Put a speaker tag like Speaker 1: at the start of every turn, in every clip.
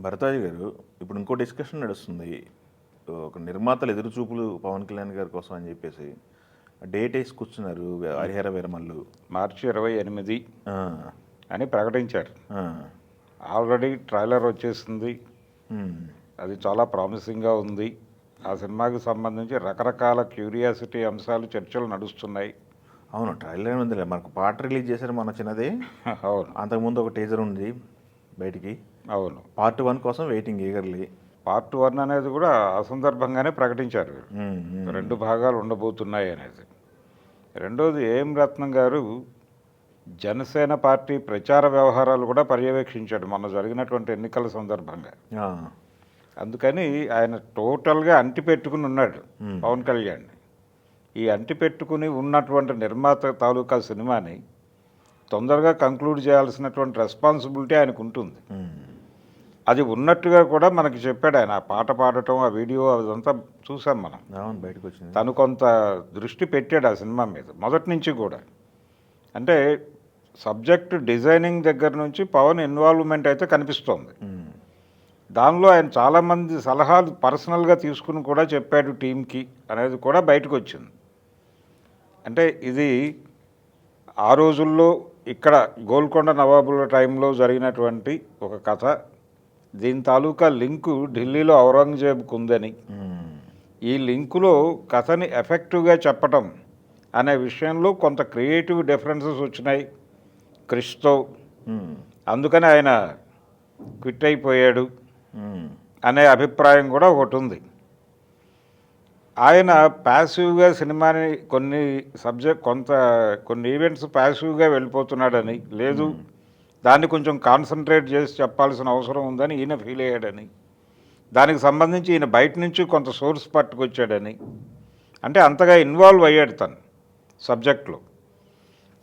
Speaker 1: భరద్వాజ్ గారు, ఇప్పుడు ఇంకో డిస్కషన్ నడుస్తుంది. ఒక నిర్మాతలు ఎదురుచూపులు పవన్ కళ్యాణ్ గారి కోసం అని చెప్పేసి డేట్ వేసి కూర్చున్నారు హరిహర వీరమల్లు.
Speaker 2: మార్చి 28
Speaker 1: ఆ,
Speaker 2: అని ప్రకటించారు.
Speaker 1: ఆ,
Speaker 2: ఆల్రెడీ ట్రైలర్ వచ్చేసింది.
Speaker 1: ఉమ్,
Speaker 2: అది చాలా ప్రామిసింగ్గా ఉంది. ఆ సినిమాకి సంబంధించి రకరకాల క్యూరియాసిటీ అంశాలు చర్చలు నడుస్తున్నాయి.
Speaker 1: అవును, ట్రైలర్ ఉందిలే. మనకు పాట రిలీజ్ చేశారు మన చిన్నది.
Speaker 2: అవును
Speaker 1: అంతకుముందు ఒక టీజర్ ఉంది బయటికి.
Speaker 2: అవును
Speaker 1: పార్ట్ 1 కోసం వెయిటింగ్ ఈగర్లీ.
Speaker 2: పార్ట్ 1 అనేది కూడా ఆ సందర్భంగానే ప్రకటించారు. 2 భాగాలు ఉండబోతున్నాయి అనేది. రెండోది ఏం రత్నం గారు జనసేన పార్టీ ప్రచార వ్యవహారాలు కూడా పర్యవేక్షించాడు మొన్న జరిగినటువంటి ఎన్నికల సందర్భంగా. అందుకని ఆయన టోటల్గా అంటిపెట్టుకుని ఉన్నాడు పవన్ కళ్యాణ్. ఈ అంటిపెట్టుకుని ఉన్నటువంటి నిర్మాత తాలూకా సినిమాని తొందరగా కంక్లూడ్ చేయాల్సినటువంటి రెస్పాన్సిబిలిటీ ఆయనకు ఉంటుంది. అది ఉన్నట్టుగా కూడా మనకి చెప్పాడు ఆయన. ఆ పాట పాడటం, ఆ వీడియో అదంతా చూసాం మనం.
Speaker 1: బయటకు వచ్చింది.
Speaker 2: తను కొంత దృష్టి పెట్టాడు ఆ సినిమా మీద మొదటి నుంచి కూడా. అంటే సబ్జెక్ట్ డిజైనింగ్ దగ్గర నుంచి పవన్ ఇన్వాల్వ్మెంట్ అయితే కనిపిస్తోంది. దానిలో ఆయన చాలామంది సలహాలు పర్సనల్గా తీసుకుని కూడా చెప్పాడు టీంకి అనేది కూడా బయటకు వచ్చింది. అంటే ఇది ఆ రోజుల్లో ఇక్కడ గోల్కొండ నవాబుల టైంలో జరిగినటువంటి ఒక కథ. దీని తాలూకా లింకు ఢిల్లీలో ఔరంగజేబుకు ఉందని, ఈ లింకులో కథని ఎఫెక్టివ్గా చెప్పటం అనే విషయంలో కొంత క్రియేటివ్ డిఫరెన్సెస్ వచ్చినాయి క్రిష్తో. అందుకని ఆయన క్విట్ అయిపోయాడు అనే అభిప్రాయం కూడా ఒకటి ఉంది. ఆయన ప్యాసివ్గా సినిమాని కొన్ని ఈవెంట్స్ ప్యాసివ్గా వెళ్ళిపోతున్నాడని, లేదు దాన్ని కొంచెం కాన్సన్ట్రేట్ చేసి చెప్పాల్సిన అవసరం ఉందని ఈయన ఫీల్ అయ్యాడని, దానికి సంబంధించి ఈయన బయట నుంచి కొంత సోర్స్ పట్టుకొచ్చాడని, అంటే అంతగా ఇన్వాల్వ్ అయ్యాడు తను సబ్జెక్ట్లో.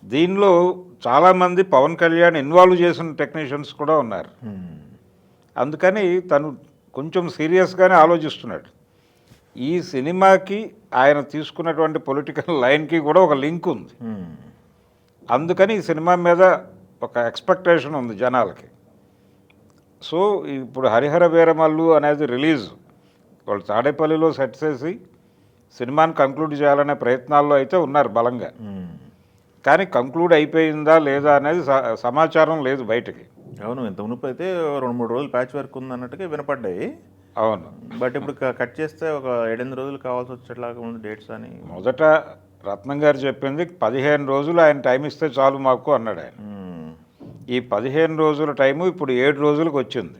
Speaker 2: దీనిలో చాలామంది పవన్ కళ్యాణ్ ఇన్వాల్వ్ చేసిన టెక్నీషియన్స్ కూడా ఉన్నారు. అందుకని తను కొంచెం సీరియస్గానే ఆలోచిస్తున్నాడు. ఈ సినిమాకి ఆయన తీసుకున్నటువంటి పొలిటికల్ లైన్కి కూడా ఒక లింక్ ఉంది. అందుకని ఈ సినిమా మీద ఒక ఎక్స్పెక్టేషన్ ఉంది జనాలకి. సో ఇప్పుడు హరిహర వీరమల్లు అనేది రిలీజ్ వాళ్ళు తాడేపల్లిలో సెట్ చేసి సినిమాని కంక్లూడ్ చేయాలనే ప్రయత్నాల్లో అయితే ఉన్నారు బలంగా. కానీ కంక్లూడ్ అయిపోయిందా లేదా అనేది సమాచారం లేదు బయటకి.
Speaker 1: అవును, ఇంత మునుపు అయితే 2-3 రోజులు ప్యాచ్ వర్క్ ఉంది అన్నట్టుగా వినపడ్డాయి.
Speaker 2: అవును,
Speaker 1: బట్ ఇప్పుడు కట్ చేస్తే ఒక 7-8 రోజులు కావాల్సి వచ్చేట్లాగా ఉంది డేట్స్ అని.
Speaker 2: మొదట రత్నం గారు చెప్పింది 15 రోజులు ఆయన టైం ఇస్తే చాలు మాకు అన్నాడు ఆయన. ఈ 15 రోజుల టైము ఇప్పుడు 7 రోజులకు వచ్చింది.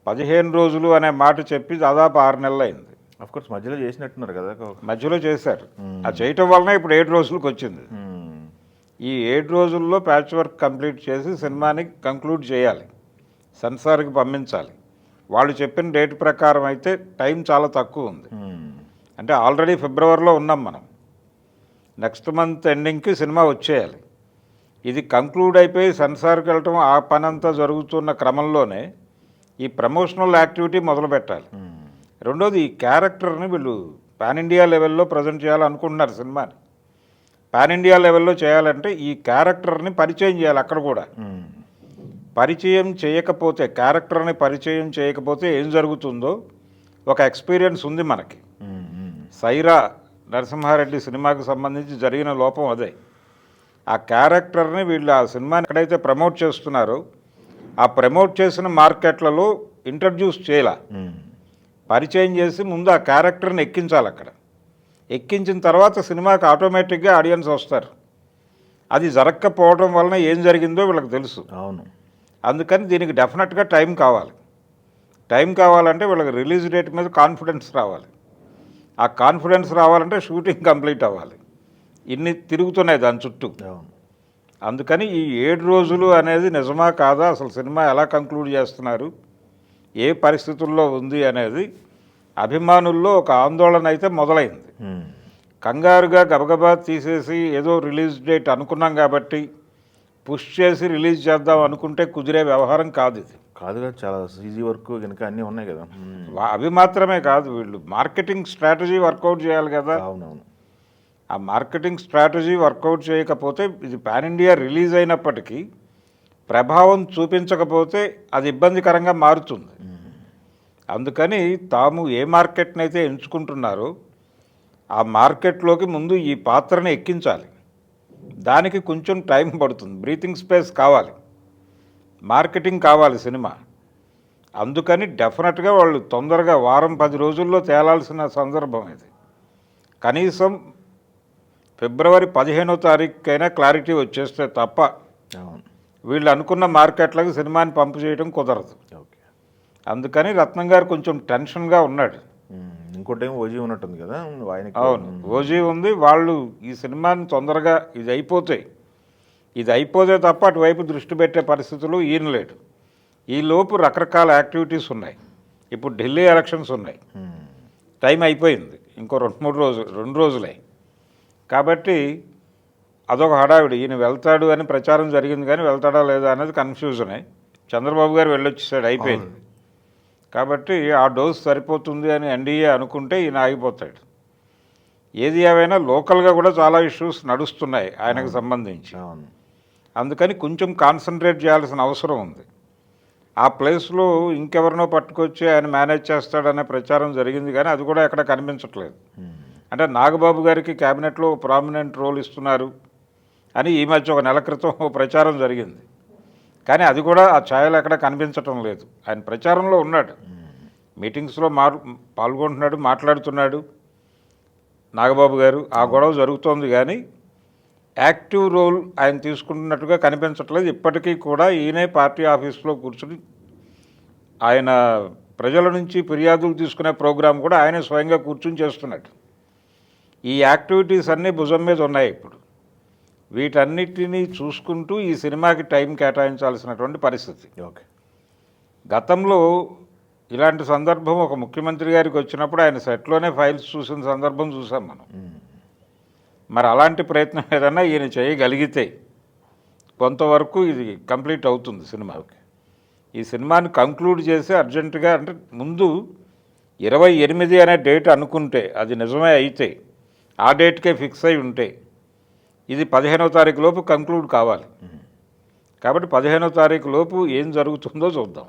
Speaker 2: 15 రోజులు అనే మాట చెప్పి దాదాపు 6 నెలలు అయింది.
Speaker 1: అఫ్కోర్స్ మధ్యలో చేసినట్టున్నారు కదా.
Speaker 2: మధ్యలో చేశారు. ఆ చేయటం వలన ఇప్పుడు 7 రోజులకు వచ్చింది. ఈ 7 రోజుల్లో ప్యాచ్ వర్క్ కంప్లీట్ చేసి సినిమాని కంక్లూడ్ చేయాలి, సెన్సార్కి పంపించాలి. వాళ్ళు చెప్పిన డేట్ ప్రకారం అయితే టైం చాలా తక్కువ ఉంది. అంటే ఆల్రెడీ ఫిబ్రవరిలో ఉన్నాం మనం. నెక్స్ట్ మంత్ ఎండింగ్కి సినిమా వచ్చేయాలి. ఇది కంక్లూడ్ అయిపోయి సెన్సార్కి వెళ్ళటం ఆ పని అంతా జరుగుతున్న క్రమంలోనే ఈ ప్రమోషనల్ యాక్టివిటీ మొదలు పెట్టాలి. రెండోది ఈ క్యారెక్టర్ని వీళ్ళు పాన్ ఇండియా లెవెల్లో ప్రజెంట్ చేయాలనుకుంటున్నారు సినిమాని. పాన్ ఇండియా లెవెల్లో చేయాలంటే ఈ క్యారెక్టర్ని పరిచయం చేయాలి. అక్కడ కూడా పరిచయం చేయకపోతే, క్యారెక్టర్ని పరిచయం చేయకపోతే ఏం జరుగుతుందో ఒక ఎక్స్పీరియన్స్ ఉంది మనకి. సైరా నరసింహారెడ్డి సినిమాకి సంబంధించి జరిగిన లోపం అదే. ఆ క్యారెక్టర్ని వీళ్ళు ఆ సినిమాని ఎక్కడైతే ప్రమోట్ చేస్తున్నారో ఆ ప్రమోట్ చేసిన మార్కెట్లలో ఇంట్రడ్యూస్ చేయాల, పరిచయం చేసి ముందు ఆ క్యారెక్టర్ని ఎక్కించాలి. అక్కడ ఎక్కించిన తర్వాత సినిమాకి ఆటోమేటిక్గా ఆడియన్స్ వస్తారు. అది జరగకపోవడం వలన ఏం జరిగిందో వీళ్ళకి తెలుసు.
Speaker 1: అవును,
Speaker 2: అందుకని దీనికి డెఫినెట్గా టైం కావాలి. టైం కావాలంటే వీళ్ళకి రిలీజ్ డేట్ మీద కాన్ఫిడెన్స్ రావాలి. ఆ కాన్ఫిడెన్స్ రావాలంటే షూటింగ్ కంప్లీట్ అవ్వాలి. ఇన్ని తిరుగుతున్నాయి దాని చుట్టూ. అందుకని ఈ 7 రోజులు అనేది నిజమా కాదా, అసలు సినిమా ఎలా కంక్లూడ్ చేస్తున్నారు, ఏ పరిస్థితుల్లో ఉంది అనేది అభిమానుల్లో ఒక ఆందోళన అయితే మొదలైంది. కంగారుగా గబగబా తీసేసి ఏదో రిలీజ్ డేట్ అనుకున్నాం కాబట్టి పుష్ చేసి రిలీజ్ చేద్దాం అనుకుంటే కుదిరే వ్యవహారం కాదు ఇది.
Speaker 1: కాదుగా, చాలా ఈజీ వర్క్ కనుక అన్నీ ఉన్నాయి కదా.
Speaker 2: అవి మాత్రమే కాదు, వీళ్ళు మార్కెటింగ్ స్ట్రాటజీ వర్కౌట్ చేయాలి కదా.
Speaker 1: అవునవును,
Speaker 2: ఆ మార్కెటింగ్ స్ట్రాటజీ వర్కౌట్ చేయకపోతే ఇది పాన్ ఇండియా రిలీజ్ అయినప్పటికీ ప్రభావం చూపించకపోతే అది ఇబ్బందికరంగా మారుతుంది. అందుకని తాము ఏ మార్కెట్ని అయితే ఎంచుకుంటున్నారో ఆ మార్కెట్లోకి ముందు ఈ పాత్రని ఎక్కించాలి. దానికి కొంచెం టైం పడుతుంది, బ్రీతింగ్ స్పేస్ కావాలి, మార్కెటింగ్ కావాలి సినిమా. అందుకని డెఫినెట్గా వాళ్ళు తొందరగా వారం 10 రోజుల్లో తేలాల్సిన సందర్భం ఇది. కనీసం ఫిబ్రవరి 15వ తారీఖుకైనా క్లారిటీ వచ్చేస్తే తప్ప
Speaker 1: అవును.
Speaker 2: వీళ్ళు అనుకున్న మార్కెట్లకు సినిమాని పంపు చేయడం కుదరదు.
Speaker 1: ఓకే.
Speaker 2: అందుకని రత్నం గారు కొంచెం టెన్షన్గా ఉన్నాడు.
Speaker 1: ఇంకోటి ఏమో ఓజీ ఉన్నట్టుంది కదా ఆయనకి.
Speaker 2: అవును, ఓజీ ఉంది. వాళ్ళు ఈ సినిమాని తొందరగా ఇది అయిపోతే తప్ప అటువైపు దృష్టి పెట్టే పరిస్థితులు ఈయన లేడు. ఈ లోపు రకరకాల యాక్టివిటీస్ ఉన్నాయి. ఇప్పుడు ఢిల్లీ ఎలక్షన్స్ ఉన్నాయి, టైం అయిపోయింది, ఇంకో 2 రోజులే. కాబట్టి అదొక హడావిడి. ఈయన వెళ్తాడు అని ప్రచారం జరిగింది, కానీ వెళ్తాడా లేదా అనేది కన్ఫ్యూజనే. చంద్రబాబు గారు వెళ్ళొచ్చేసాడు, అయిపోయింది. కాబట్టి ఆ డోస్ సరిపోతుంది అని ఎన్డీఏ అనుకుంటే ఈయన ఆగిపోతాడు. ఏది ఏమైనా లోకల్గా కూడా చాలా ఇష్యూస్ నడుస్తున్నాయి ఆయనకు సంబంధించి. అందుకని కొంచెం కాన్సన్ట్రేట్ చేయాల్సిన అవసరం ఉంది. ఆ ప్లేస్లో ఇంకెవరినో పట్టుకొచ్చి ఆయన మేనేజ్ చేస్తాడనే ప్రచారం జరిగింది, కానీ అది కూడా ఎక్కడ కనిపించట్లేదు. అంటే నాగబాబు గారికి క్యాబినెట్లో ప్రామినెంట్ రోల్ ఇస్తున్నారు అని ఈ మధ్య 1 నెల క్రితం ప్రచారం జరిగింది, కానీ అది కూడా ఆ ఛాయలు ఎక్కడ కనిపించటం లేదు. ఆయన ప్రచారంలో ఉన్నాడు, మీటింగ్స్లో పాల్గొంటున్నాడు, మాట్లాడుతున్నాడు నాగబాబు గారు. ఆ గొడవ జరుగుతోంది, కానీ యాక్టివ్ రోల్ ఆయన తీసుకుంటున్నట్టుగా కనిపించట్లేదు. ఇప్పటికీ కూడా ఈయనే పార్టీ ఆఫీస్లో కూర్చుని ఆయన ప్రజల నుంచి ఫిర్యాదులు తీసుకునే ప్రోగ్రాం కూడా ఆయనే స్వయంగా కూర్చుని చేస్తున్నాడు. ఈ యాక్టివిటీస్ అన్నీ భుజం మీద ఉన్నాయి. ఇప్పుడు వీటన్నిటినీ చూసుకుంటూ ఈ సినిమాకి టైం కేటాయించాల్సినటువంటి పరిస్థితి.
Speaker 1: ఓకే.
Speaker 2: గతంలో ఇలాంటి సందర్భం ఒక ముఖ్యమంత్రి గారికి వచ్చినప్పుడు ఆయన సెట్లోనే ఫైల్స్ చూసిన సందర్భం చూసాం మనం. మరి అలాంటి ప్రయత్నం ఏదన్నా ఈయన చేయగలిగితే కొంతవరకు ఇది కంప్లీట్ అవుతుంది సినిమా. ఈ సినిమాని కంక్లూడ్ చేసి అర్జెంటుగా, అంటే ముందు 28 అనే డేట్ అనుకుంటే అది నిజమే అయితే, ఆ డేట్కే ఫిక్స్ అయి ఉంటే ఇది 15వ తారీఖు లోపు కంక్లూడ్ కావాలి. కాబట్టి 15వ తారీఖు లోపు ఏం జరుగుతుందో చూద్దాం.